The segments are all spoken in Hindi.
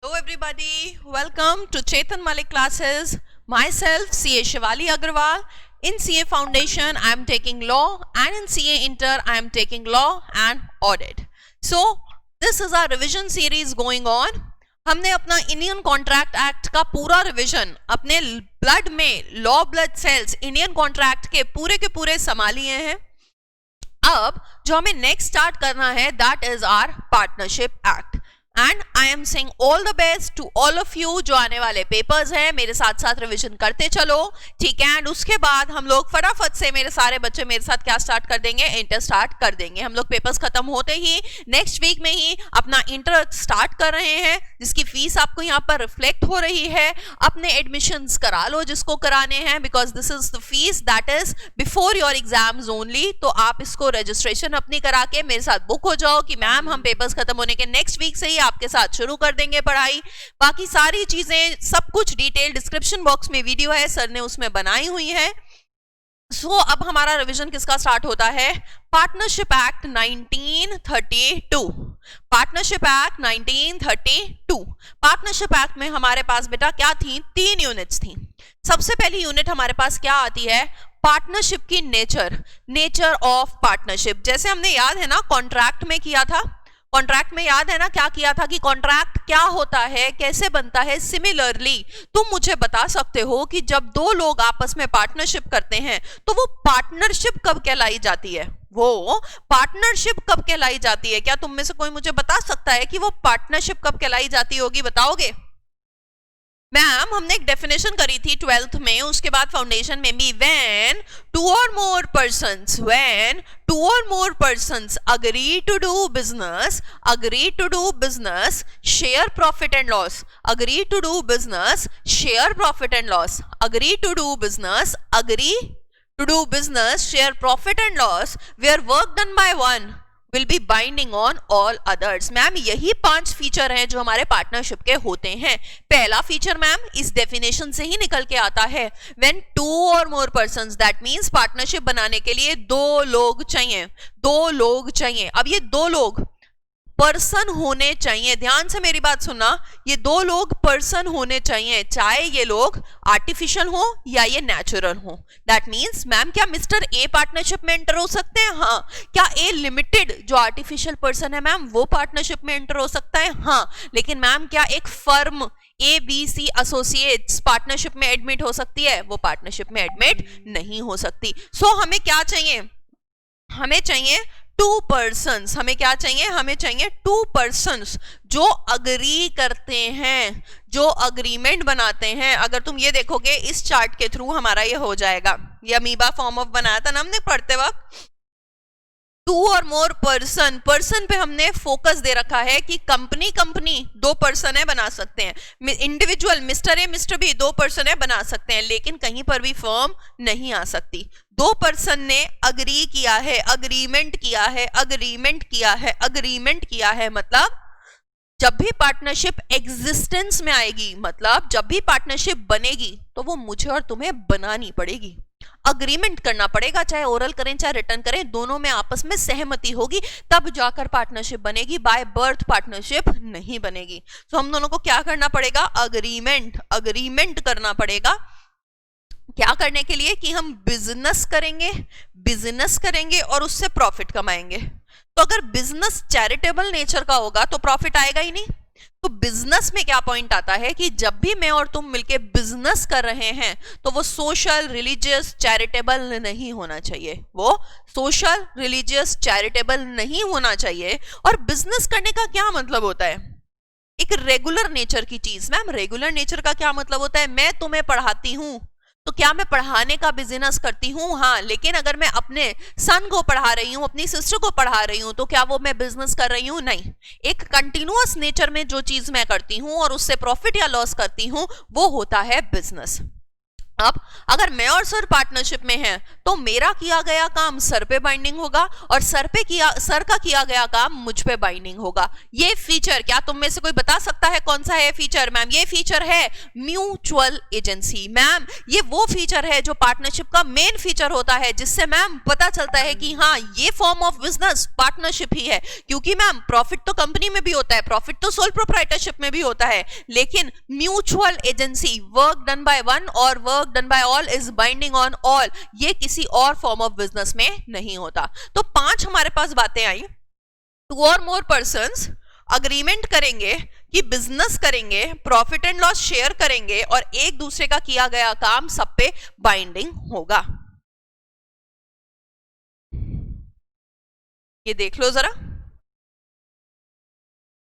Hello everybody, welcome to Chetan Malik classes. Myself CA Shivali Agarwal. In CA Foundation I am taking law, and in CA Inter I am taking law and audit. So this is our revision series going on. हमने अपना इंडियन कॉन्ट्रैक्ट एक्ट का पूरा रिविजन अपने ब्लड में law blood cells Indian contract के पूरे संभाल लिए हैं. अब जो हमें नेक्स्ट स्टार्ट करना है that is our partnership act. And I am saying all the best to all of you. जो आने वाले पेपर्स हैं मेरे साथ साथ रिवीजन करते चलो, ठीक है. एंड उसके बाद हम लोग फटाफट से मेरे सारे बच्चे मेरे साथ क्या स्टार्ट कर देंगे, इंटर स्टार्ट कर देंगे. हम लोग पेपर्स खत्म होते ही नेक्स्ट वीक में ही अपना इंटर स्टार्ट कर रहे हैं, जिसकी फीस आपको यहाँ पर रिफ्लेक्ट हो रही है. अपने एडमिशंस करा लो जिसको कराने हैं, because this is the fees that is before your exams only. तो आप इसको रजिस्ट्रेशन अपनी करा के मेरे साथ बुक हो जाओ कि मैम हम पेपर्स खत्म होने के नेक्स्ट वीक से ही आपके साथ शुरू कर देंगे पढ़ाई. बाकी सारी चीजें सब कुछ डिटेल डिस्क्रिप्शन बॉक्स में वीडियो है, सर ने उसमें बनाई हुई है. सो अब हमारा रिवीजन किसका स्टार्ट होता है, partnership act 1932. Partnership act 1932. Partnership act में हमारे पास बेटा क्या थी, 3 यूनिट्स थी. सबसे पहली यूनिट हमारे पास क्या आती है, पार्टनरशिप की नेचर ऑफ पार्टनरशिप. जैसे हमने याद है ना कॉन्ट्रैक्ट में किया था, कॉन्ट्रैक्ट में याद है ना क्या किया था कि कॉन्ट्रैक्ट क्या होता है, कैसे बनता है. सिमिलरली तुम मुझे बता सकते हो कि जब दो लोग आपस में पार्टनरशिप करते हैं तो वो पार्टनरशिप कब कहलाई जाती है, वो पार्टनरशिप कब कहलाई जाती है. क्या तुम में से कोई मुझे बता सकता है कि वो पार्टनरशिप कब कहलाई जाती होगी, बताओगे. मैम हमने एक डेफिनेशन करी थी 12th में, उसके बाद फाउंडेशन में भी. when two or more persons agree to do business, share profit and loss, agree to do business, share profit and loss, share profit and loss, where work done by one will be binding on all others. Ma'am यही 5 फीचर हैं जो हमारे पार्टनरशिप के होते हैं. पहला फीचर मैम इस डेफिनेशन से ही निकल के आता है, when 2 or more persons, that means partnership बनाने के लिए 2 लोग चाहिए. अब ये 2 लोग पर्सन होने चाहिए, ध्यान से मेरी बात सुनना, ये 2 लोग पर्सन होने चाहिए, चाहे ये लोग आर्टिफिशियल हो या ये नेचुरल हो. दैट मींस मैम क्या मिस्टर ए पार्टनरशिप में एंटर हो सकते हैं, हाँ. क्या ए लिमिटेड जो आर्टिफिशियल पर्सन है मैम वो पार्टनरशिप में एंटर हो सकता है, हाँ. लेकिन मैम क्या एक फर्म ABC एसोसिएट्स पार्टनरशिप में एडमिट हो सकती है, वो पार्टनरशिप में एडमिट नहीं हो सकती. सो हमें क्या चाहिए, हमें चाहिए 2 persons. हमें क्या चाहिए, हमें चाहिए 2 persons जो अग्री करते हैं, जो अग्रीमेंट बनाते हैं. अगर तुम ये देखोगे इस चार्ट के थ्रू हमारा ये हो जाएगा, ये अमीबा फॉर्म ऑफ बनाया था ना हमने पढ़ते वक्त. 2 और मोर पर्सन पे हमने फोकस दे रखा है कि कंपनी 2 पर्सन है बना सकते हैं, individual mister A mister B 2 person है बना सकते हैं, लेकिन कहीं पर भी फर्म नहीं आ सकती. 2 पर्सन ने अग्री किया है, अग्रीमेंट किया है. मतलब जब भी पार्टनरशिप एग्जिस्टेंस में आएगी, मतलब जब भी पार्टनरशिप बनेगी तो वो मुझे और तुम्हें बनानी पड़ेगी, अग्रीमेंट करना पड़ेगा, चाहे ओरल करें चाहे रिटर्न करें, दोनों में आपस में सहमति होगी तब जाकर पार्टनरशिप बनेगी. बाय बर्थ पार्टनरशिप नहीं बनेगी. तो हम दोनों को क्या करना पड़ेगा, अग्रीमेंट करना पड़ेगा. क्या करने के लिए कि हम बिजनेस करेंगे और उससे प्रॉफिट कमाएंगे. तो अगर बिजनेस चैरिटेबल नेचर का होगा तो प्रॉफिट आएगा ही नहीं. तो बिजनेस में क्या पॉइंट आता है कि जब भी मैं और तुम मिलके बिजनेस कर रहे हैं तो वो सोशल रिलीजियस चैरिटेबल नहीं होना चाहिए. और बिजनेस करने का क्या मतलब होता है, एक रेगुलर नेचर की चीज. मैम रेगुलर नेचर का क्या मतलब होता है, मैं तुम्हें पढ़ाती हूं तो क्या मैं पढ़ाने का बिजनेस करती हूँ, हाँ. लेकिन अगर मैं अपने सन को पढ़ा रही हूँ, अपनी सिस्टर को पढ़ा रही हूँ, तो क्या वो मैं बिजनेस कर रही हूँ, नहीं. एक कंटिन्यूअस नेचर में जो चीज मैं करती हूँ और उससे प्रॉफिट या लॉस करती हूँ वो होता है बिजनेस. अब अगर मैं और सर पार्टनरशिप में हैं तो मेरा किया गया काम सर पे बाइंडिंग होगा और सर का किया गया काम मुझ पे बाइंडिंग होगा। ये फीचर क्या तुम में से कोई बता सकता है कौन सा है फीचर? मैम ये फीचर है म्यूचुअल एजेंसी। मैम ये वो फीचर है जो पार्टनरशिप का मेन फीचर होता है, जिससे मैम पता चलता है कि हाँ ये फॉर्म ऑफ बिजनेस पार्टनरशिप ही है। क्योंकि मैम प्रॉफिट तो कंपनी में भी होता है, प्रॉफिट तो सोल प्रोप्राइटरशिप में भी होता है, लेकिन mutual agency work done by one और work done by all is binding on all, ये किसी और फॉर्म ऑफ बिजनेस में नहीं होता। तो 5 हमारे पास बातें आई। 2 और मोर पर्सन्स अग्रीमेंट करेंगे कि बिजनेस करेंगे, प्रॉफिट एंड लॉस शेयर करेंगे और एक दूसरे का किया गया काम सब पे बाइंडिंग होगा। ये देख लो जरा,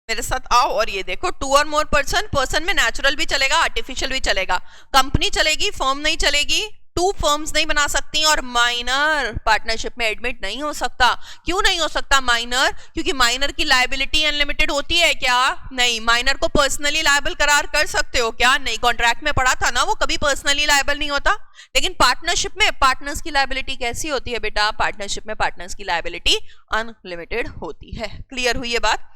मेरे साथ आओ और ये देखो 2 और मोर पर्सन में नेचुरल भी चलेगा, आर्टिफिशियल भी चलेगा, कंपनी चलेगी, फर्म नहीं चलेगी, 2 फर्म्स नहीं बना सकती और माइनर पार्टनरशिप में एडमिट नहीं हो सकता। क्यों नहीं हो सकता माइनर? क्योंकि माइनर की लायबिलिटी अनलिमिटेड होती है क्या? नहीं। माइनर को पर्सनली लायबल करार कर सकते हो क्या? नहीं। कॉन्ट्रैक्ट में पढ़ा था ना, वो कभी पर्सनली लायबल नहीं होता। लेकिन पार्टनरशिप में पार्टनर्स की लायबिलिटी कैसी होती है बेटा? पार्टनरशिप में पार्टनर्स की लायबिलिटी अनलिमिटेड होती है। क्लियर हुई ये बात?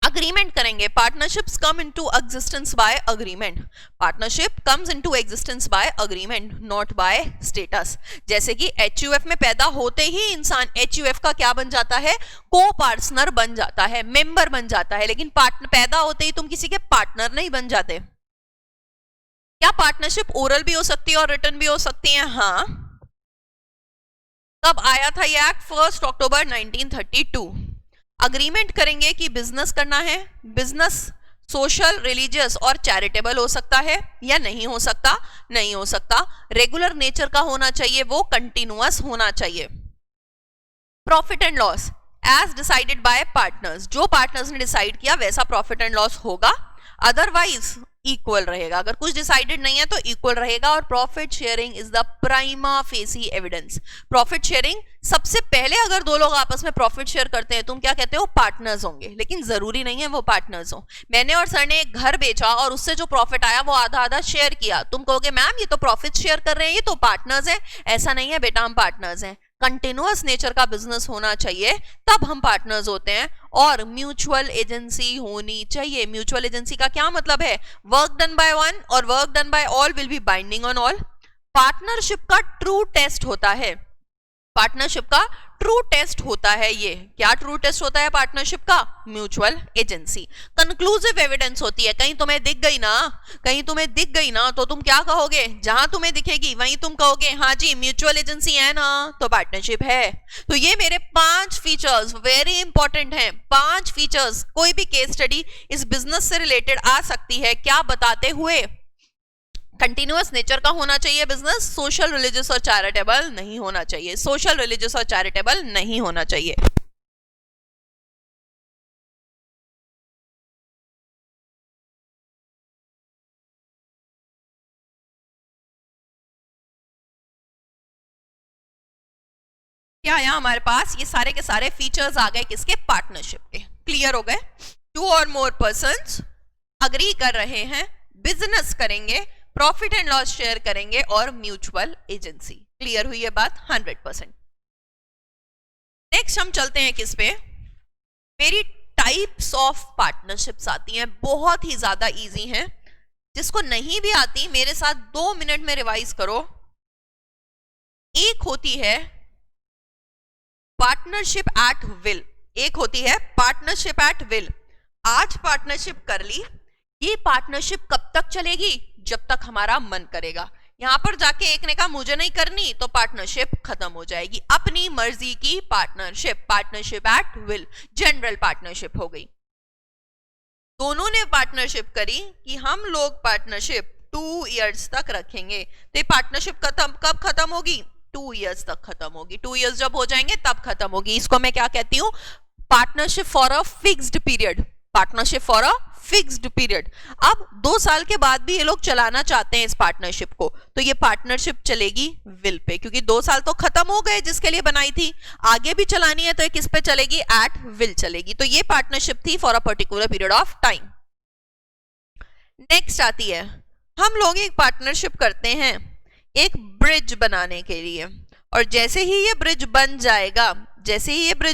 अग्रीमेंट करेंगे, partnerships come into existence by agreement. Partnership comes into existence by agreement, not by status. जैसे कि एचयूएफ में पैदा होते ही इंसान एचयूएफ का क्या बन जाता है? को पार्टनर बन जाता है, मेंबर बन जाता है, लेकिन पैदा होते ही तुम किसी के पार्टनर नहीं बन जाते। क्या पार्टनरशिप ओरल भी हो सकती है और रिटर्न भी हो सकती है? हाँ। कब आया था ये एक्ट? 1 अक्टूबर 1932। अग्रीमेंट करेंगे कि बिजनेस करना है, बिजनेस सोशल, रिलीजियस और चैरिटेबल हो सकता है या नहीं हो सकता? नहीं हो सकता। रेगुलर नेचर का होना चाहिए, वो कंटिन्यूअस होना चाहिए। Profit and loss as decided by partners, जो पार्टनर्स ने डिसाइड किया वैसा प्रॉफिट एंड लॉस होगा, अदरवाइज इक्वल रहेगा। अगर कुछ डिसाइडेड नहीं है तो इक्वल रहेगा। और profit sharing is the prima facie evidence. Profit sharing सबसे पहले अगर 2 लोग आपस में प्रॉफिट शेयर करते हैं, तुम क्या कहते हो? पार्टनर्स होंगे, लेकिन जरूरी नहीं है वो पार्टनर्स हो। मैंने और सर ने एक घर बेचा और उससे जो प्रॉफिट आया वो आधा आधा शेयर किया, तुम कहोगे मैम ये तो प्रॉफिट शेयर कर रहे हैं, ये तो पार्टनर्स हैं। ऐसा नहीं है बेटा, हम पार्टनर्स हैं। कंटिन्यूअस नेचर का बिजनेस होना चाहिए, तब हम पार्टनर्स होते हैं। और म्यूचुअल एजेंसी होनी चाहिए। म्यूचुअल एजेंसी का क्या मतलब है? वर्क डन बाय वन और work done by all will be binding on all. Partnership का ट्रू टेस्ट होता है, पार्टनरशिप का ट्रू टेस्ट होता है ये। क्या ट्रू टेस्ट होता है पार्टनरशिप का? Mutual agency. कंक्लूसिव एविडेंस होती है। कहीं तुम्हें दिख गई ना, कहीं तुम्हें दिख गई ना तो तुम क्या कहोगे? जहां तुम्हें दिखेगी वहीं तुम कहोगे हाँ जी म्यूचुअल एजेंसी है ना, तो पार्टनरशिप है। तो ये मेरे 5 फीचर्स वेरी इंपॉर्टेंट हैं। 5 फीचर्स, कोई भी केस स्टडी इस बिजनेस से रिलेटेड आ सकती है। क्या बताते हुए? कंटिन्यूअस नेचर का होना चाहिए बिजनेस, सोशल, रिलीजियस और चैरिटेबल नहीं होना चाहिए। सोशल, रिलीजियस और चैरिटेबल नहीं होना चाहिए। क्या आया हमारे पास? ये सारे के सारे फीचर्स आ गए किसके? पार्टनरशिप के। क्लियर हो गए? 2 और मोर पर्सन्स अग्री कर रहे हैं, बिजनेस करेंगे, प्रॉफिट एंड लॉस शेयर करेंगे और म्यूचुअल एजेंसी। क्लियर हुई ये बात? 100%। नेक्स्ट हम चलते हैं किस पे? मेरी टाइप्स ऑफ पार्टनरशिप्स आती हैं, बहुत ही ज्यादा इजी हैं। जिसको नहीं भी आती मेरे साथ 2 मिनट में रिवाइज करो। एक होती है पार्टनरशिप एट विल, एक होती है पार्टनरशिप एट विल। आज पार्टनरशिप कर ली, ये पार्टनरशिप कब तक चलेगी? जब तक हमारा मन करेगा। यहां पर जाके एक ने कहा मुझे नहीं करनी तो पार्टनरशिप खत्म हो जाएगी। अपनी मर्जी की partnership, partnership at will, general partnership हो गई। दोनों ने पार्टनरशिप करी कि हम लोग पार्टनरशिप 2 इयर्स तक रखेंगे, तो ये पार्टनरशिप कब खत्म होगी? 2 इयर्स तक खत्म होगी। 2 इयर्स जब हो जाएंगे तब खत्म होगी। इसको मैं क्या कहती हूँ? Partnership for a fixed period, partnership for a fixed period. अब 2 साल के बाद भी ये लोग चलाना चाहते हैं इस पार्टनरशिप को, तो ये पार्टनरशिप चलेगी विल पे, क्योंकि 2 साल तो खत्म हो गए जिसके लिए बनाई थी, आगे भी चलानी है तो ये किस पे चलेगी? एट विल चलेगी। तो ये पार्टनरशिप थी for a particular period of time. Next आती है, हम लोग एक पार्टनरशिप करते हैं एक ब्रिज बनाने के लिए, और जैसे ही ये ब्रिज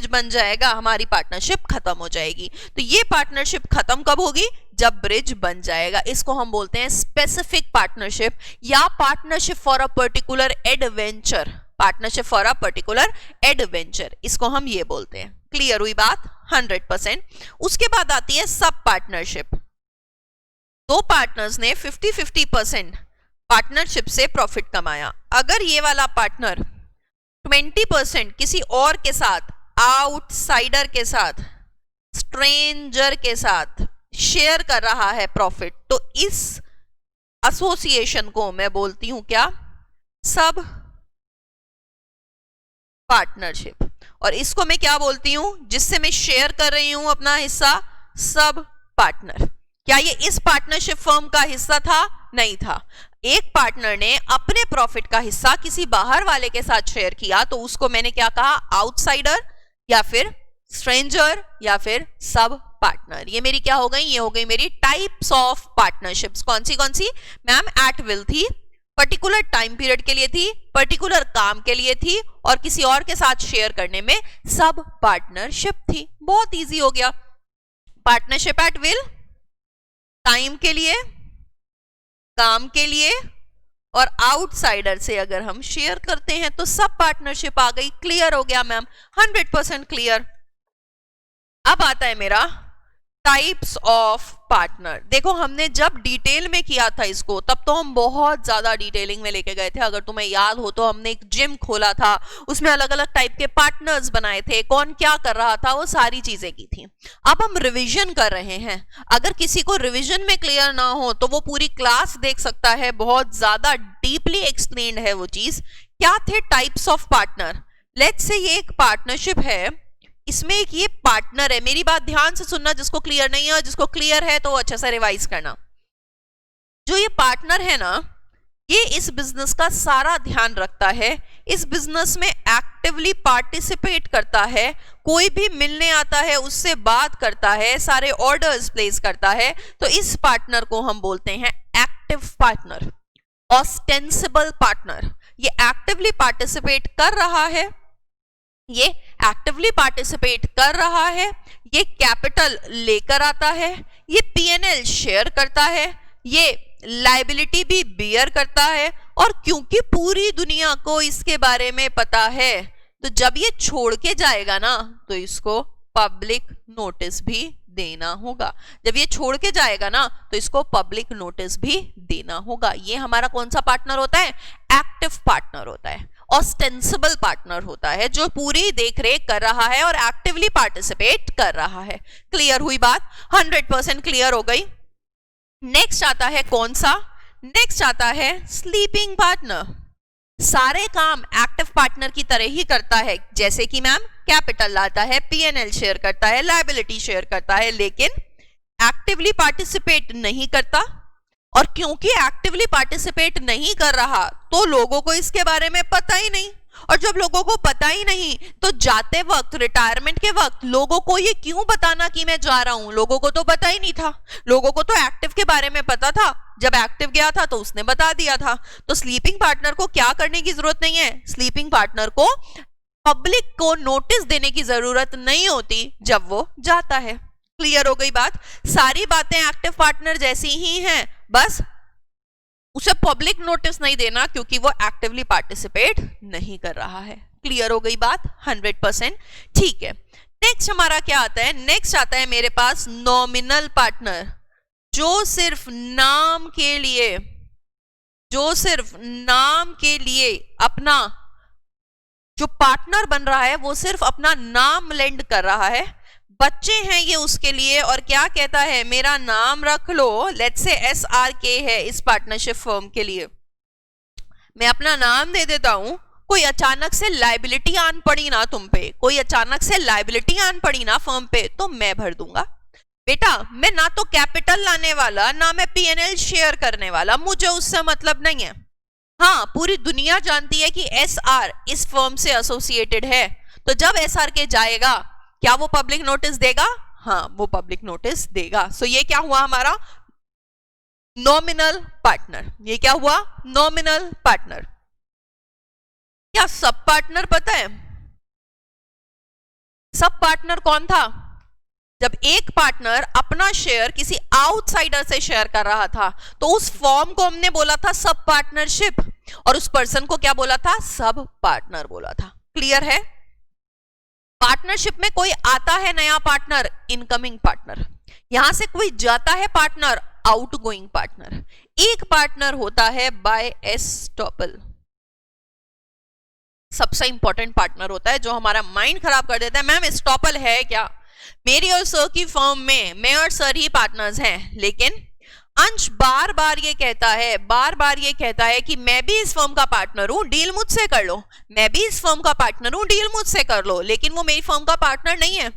बन जाएगा हमारी पार्टनरशिप खत्म हो जाएगी। तो ये पार्टनरशिप खत्म कब होगी? जब ब्रिज बन जाएगा। इसको हम बोलते हैं स्पेसिफिक पार्टनरशिप या partnership for a particular adventure. Partnership for a particular adventure, इसको हम ये बोलते हैं। क्लियर हुई बात? 100%। उसके बाद आती है सब पार्टनरशिप। दो पार्टनर्स ने 50-50% पार्टनरशिप से प्रॉफिट कमाया। अगर ये वाला पार्टनर 20% किसी और के साथ, आउटसाइडर के साथ, स्ट्रेंजर के साथ शेयर कर रहा है प्रॉफिट, तो इस एसोसिएशन को मैं बोलती हूं क्या? सब पार्टनरशिप। और इसको मैं क्या बोलती हूं? जिससे मैं शेयर कर रही हूं अपना हिस्सा, सब पार्टनर। क्या ये इस पार्टनरशिप फर्म का हिस्सा था? नहीं था। एक पार्टनर ने अपने प्रॉफिट का हिस्सा किसी बाहर वाले के साथ शेयर किया, तो उसको मैंने क्या कहा? आउटसाइडर या फिर स्ट्रेंजर या फिर सब पार्टनर। ये मेरी क्या हो गई? ये हो गई मेरी टाइप्स ऑफ पार्टनरशिप्स। कौन सी? मैम, एट विल थी, पर्टिकुलर टाइम पीरियड के लिए थी, पर्टिकुलर काम के लिए थी, और किसी और के साथ शेयर करने में सब पार्टनरशिप थी। बहुत इजी हो गया। पार्टनरशिप एट विल, टाइम के लिए, काम के लिए, और आउटसाइडर से अगर हम शेयर करते हैं तो सब पार्टनरशिप आ गई। क्लियर हो गया मैम? 100% क्लियर। अब आता है मेरा टाइप्स ऑफ पार्टनर। देखो, हमने जब डिटेल में किया था इसको, तब तो हम बहुत ज्यादा डिटेलिंग में लेके गए थे। अगर तुम्हें याद हो तो हमने एक जिम खोला था, उसमें अलग अलग टाइप के पार्टनर्स बनाए थे, कौन क्या कर रहा था, वो सारी चीजें की थी। अब हम रिवीजन कर रहे हैं। अगर किसी को रिवीजन में क्लियर ना हो तो वो पूरी क्लास देख सकता है, बहुत ज्यादा डीपली एक्सप्लेन्ड है वो चीज। क्या थे types of partner? Let's say ये एक पार्टनरशिप है, इसमें एक ये पार्टनर है। मेरी बात ध्यान से सुनना, जिसको क्लियर नहीं है, और जिसको क्लियर है तो अच्छा सा रिवाइज करना। जो ये पार्टनर है ना, ये इस बिजनेस का सारा ध्यान रखता है, इस बिजनेस में एक्टिवली पार्टिसिपेट करता है, कोई भी मिलने आता है उससे बात करता है, सारे ऑर्डर्स प्लेस करता है। तो इस पार्टनर को हम बोलते हैं एक्टिव पार्टनर, ऑस्टेंसिबल पार्टनर। ये एक्टिवली पार्टिसिपेट कर रहा है, ये एक्टिवली पार्टिसिपेट कर रहा है, ये कैपिटल लेकर आता है, ये पीएनएल शेयर करता है, ये लायबिलिटी भी बियर करता है, और क्योंकि पूरी दुनिया को इसके बारे में पता है, तो जब ये छोड़ के जाएगा ना, तो इसको पब्लिक नोटिस भी देना होगा। जब ये छोड़ के जाएगा ना, तो इसको पब्लिक नोटिस भी देना होगा। ये हमारा कौन सा पार्टनर होता है? एक्टिव पार्टनर होता है, ऑस्टेंसिबल पार्टनर होता है, जो पूरी देखरेख कर रहा है और एक्टिवली पार्टिसिपेट कर रहा है। क्लियर हुई बात? 100% क्लियर हो गई। नेक्स्ट आता है कौन सा? नेक्स्ट आता है स्लीपिंग पार्टनर। सारे काम एक्टिव पार्टनर की तरह ही करता है, जैसे कि मैम कैपिटल लाता है, पीएनएल शेयर करता है, लायबिलिटी शेयर करता है, लेकिन एक्टिवली पार्टिसिपेट नहीं करता। और क्योंकि एक्टिवली पार्टिसिपेट नहीं कर रहा, तो लोगों को इसके बारे में पता ही नहीं। और जब लोगों को पता ही नहीं, तो जाते वक्त, रिटायरमेंट के वक्त, लोगों को ये क्यों बताना कि मैं जा रहा हूं? लोगों को तो पता ही नहीं था। लोगों को तो एक्टिव के बारे में पता था, जब एक्टिव गया था तो उसने बता दिया था। तो स्लीपिंग पार्टनर को क्या करने की जरूरत नहीं है? स्लीपिंग पार्टनर को पब्लिक को नोटिस देने की जरूरत नहीं होती जब वो जाता है। क्लियर हो गई बात? सारी बातें एक्टिव पार्टनर जैसी ही हैं, बस उसे पब्लिक नोटिस नहीं देना क्योंकि वो एक्टिवली पार्टिसिपेट नहीं कर रहा है। क्लियर हो गई बात? 100%। ठीक है, नेक्स्ट हमारा क्या आता है? नेक्स्ट आता है मेरे पास नॉमिनल पार्टनर, जो सिर्फ नाम के लिए अपना जो पार्टनर बन रहा है, वो सिर्फ अपना नाम लेंड कर रहा है। बच्चे हैं ये उसके लिए, और क्या कहता है? मेरा नाम रख लो। लेट्स से SRK है इस पार्टनरशिप फर्म के लिए, मैं अपना नाम दे देता हूं। कोई अचानक से लायबिलिटी आन पड़ी ना तुम पे, कोई अचानक से लायबिलिटी आन पड़ी ना फर्म पे, तो मैं भर दूंगा। बेटा, मैं ना तो कैपिटल लाने वाला, ना मैं पीएनएल शेयर करने वाला, मुझे उससे मतलब नहीं है। हाँ, पूरी दुनिया जानती है कि SR इस फर्म से एसोसिएटेड है, तो जब SRK जाएगा, क्या वो पब्लिक नोटिस देगा? हाँ, वो पब्लिक नोटिस देगा। सो ये क्या हुआ हमारा? Nominal partner. ये क्या हुआ? Nominal partner. क्या सब पार्टनर पता है? सब पार्टनर कौन था? जब एक पार्टनर अपना शेयर किसी आउटसाइडर से शेयर कर रहा था तो उस फॉर्म को हमने बोला था सब पार्टनरशिप, और उस पर्सन को क्या बोला था? सब पार्टनर बोला था। क्लियर है? पार्टनरशिप में कोई आता है नया पार्टनर, इनकमिंग पार्टनर। यहां से कोई जाता है पार्टनर, आउटगोइंग पार्टनर। एक पार्टनर होता है बाय एस्टॉपल, सबसे इंपॉर्टेंट पार्टनर होता है जो हमारा माइंड खराब कर देता है। मैम एस्टॉपल है क्या? मेरी और सर की फर्म में मैं और सर ही पार्टनर्स हैं, लेकिन अंश बार बार ये कहता है कि मैं भी इस फर्म का पार्टनर हूं, डील मुझसे कर लो। मैं भी इस फर्म का पार्टनर हूं, डील मुझसे कर लो, लेकिन वो मेरी फर्म का पार्टनर नहीं है।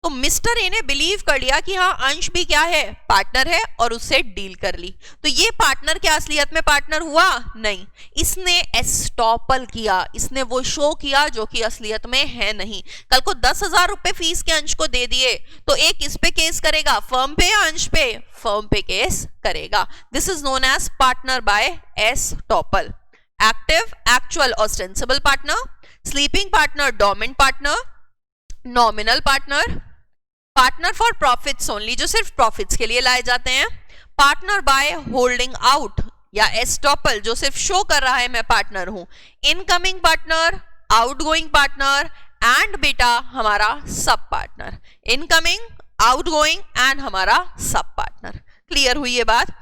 तो मिस्टर ए ने बिलीव कर लिया कि हाँ अंश भी क्या है? पार्टनर है, और उससे डील कर ली। तो ये पार्टनर क्या असलियत में पार्टनर हुआ? नहीं, इसने एस्टॉपल किया, इसने वो शो किया जो कि असलियत में है नहीं। कल को 10,000 रुपए फीस के अंश को दे दिए तो एक इस पे केस करेगा, फर्म पे या अंश पे? फर्म पे केस करेगा। This is known as partner by estoppel. Active, actual, ostensible partner, sleeping partner, dormant partner, nominal partner, partner for profits only, जो सिर्फ प्रॉफिट्स के लिए लाए जाते हैं, पार्टनर बाय होल्डिंग आउट या एस्टॉपल, जो सिर्फ शो कर रहा है मैं पार्टनर हूं, incoming partner, outgoing partner, and बेटा हमारा sub partner. Incoming, outgoing and हमारा सब पार्टनर। क्लियर हुई ये बात?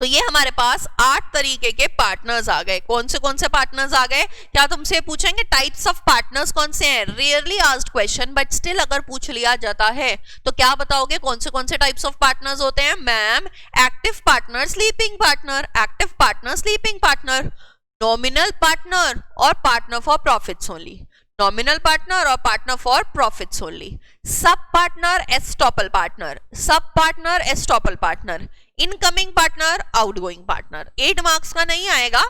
तो ये हमारे पास 8 तरीके के पार्टनर्स आ गए। कौन से पार्टनर्स आ गए? क्या तुमसे पूछेंगे टाइप्स ऑफ पार्टनर्स कौन से हैं? Rarely asked question, but still अगर पूछ लिया जाता है तो क्या बताओगे कौन से टाइप्स ऑफ पार्टनर्स होते हैं? Ma'am active partner, sleeping partner, active partner, sleeping partner, nominal partner और partner for profits only. Nominal partner और partner for profits only. Sub partner, estoppel partner, sub partner, estoppel partner, incoming partner, outgoing partner. 8 marks का नहीं आएगा,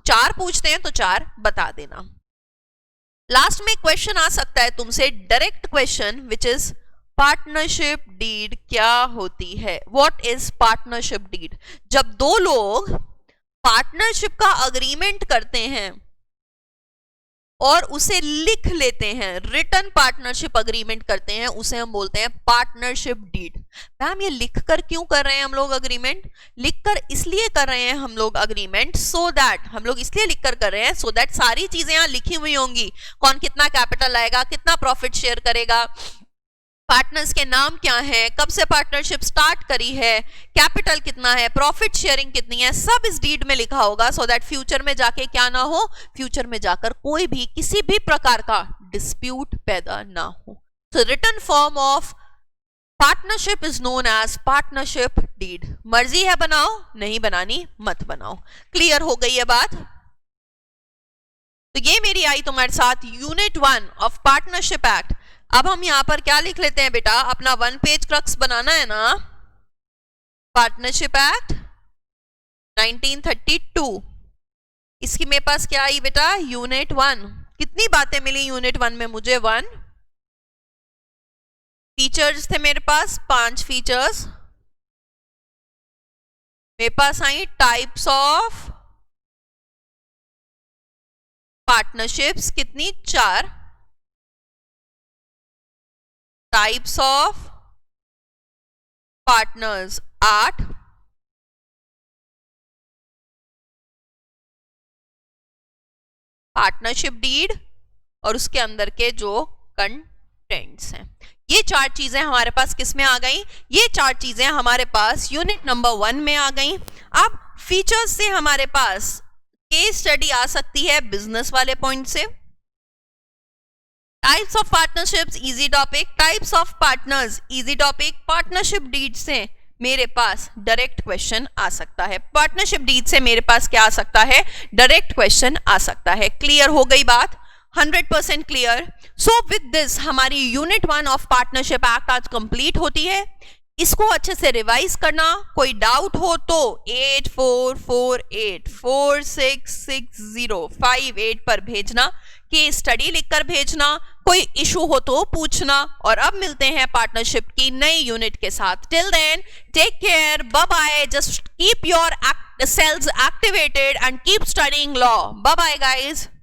4 पूछते हैं तो 4 बता देना। लास्ट में क्वेश्चन आ सकता है तुमसे, direct question, which is partnership deed क्या होती है? What is partnership deed? जब दो लोग पार्टनरशिप का अग्रीमेंट करते हैं और उसे लिख लेते हैं, रिटन पार्टनरशिप अग्रीमेंट करते हैं, उसे हम बोलते हैं पार्टनरशिप डीड। मैम ये लिखकर क्यों कर रहे हैं हम लोग अग्रीमेंट? लिखकर इसलिए कर रहे हैं हम लोग अग्रीमेंट, सो दैट, हम लोग इसलिए लिखकर कर रहे हैं सो दैट सारी चीजें यहां लिखी हुई होंगी। कौन कितना कैपिटल लाएगा, कितना प्रॉफिट शेयर करेगा, पार्टनर्स के नाम क्या है, कब से पार्टनरशिप स्टार्ट करी है, कैपिटल कितना है, प्रॉफिट शेयरिंग कितनी है, सब इस डीड में लिखा होगा, सो दैट फ्यूचर में जाके क्या ना हो, फ्यूचर में जाकर कोई भी किसी भी प्रकार का डिस्प्यूट पैदा ना हो। तो written form of partnership is known as partnership deed. मर्जी है बनाओ, नहीं बनानी मत बनाओ। क्लियर हो गई है बात? तो ये मेरी आई तुम्हारे साथ यूनिट 1 ऑफ पार्टनरशिप एक्ट। अब हम यहां पर क्या लिख लेते हैं बेटा, अपना 1 पेज क्रक्स बनाना है ना। पार्टनरशिप एक्ट 1932, इसकी मेरे पास क्या आई बेटा? यूनिट 1। कितनी बातें मिली यूनिट 1 में मुझे? 1 फीचर्स थे मेरे पास, 5 फीचर्स मेरे पास आई। टाइप्स ऑफ पार्टनरशिप्स कितनी? 4। Types of partners 8। Partnership deed और उसके अंदर के जो कंटेंट्स हैं, ये 4 चीजें हमारे पास किस में आ गई? ये 4 चीजें हमारे पास यूनिट नंबर 1 में आ गई। अब फीचर्स से हमारे पास केस स्टडी आ सकती है बिजनेस वाले पॉइंट से। Types of partnerships easy topic, types of partners easy topic. Partnership deed से मेरे पास डायरेक्ट क्वेश्चन आ सकता है। पार्टनरशिप डीड से मेरे पास क्या आ सकता है? डायरेक्ट क्वेश्चन आ सकता है। क्लियर हो गई बात? 100% क्लियर। सो विद दिस हमारी यूनिट 1 ऑफ पार्टनरशिप एक्ट आज कंप्लीट होती है। इसको अच्छे से रिवाइज करना, कोई डाउट हो तो 8448466058 पर भेजना, कि स्टडी लिखकर भेजना, कोई इशू हो तो पूछना। और अब मिलते हैं पार्टनरशिप की नई यूनिट के साथ। Till then take care, bye bye, just keep your cells activated and keep studying law. Bye bye guys.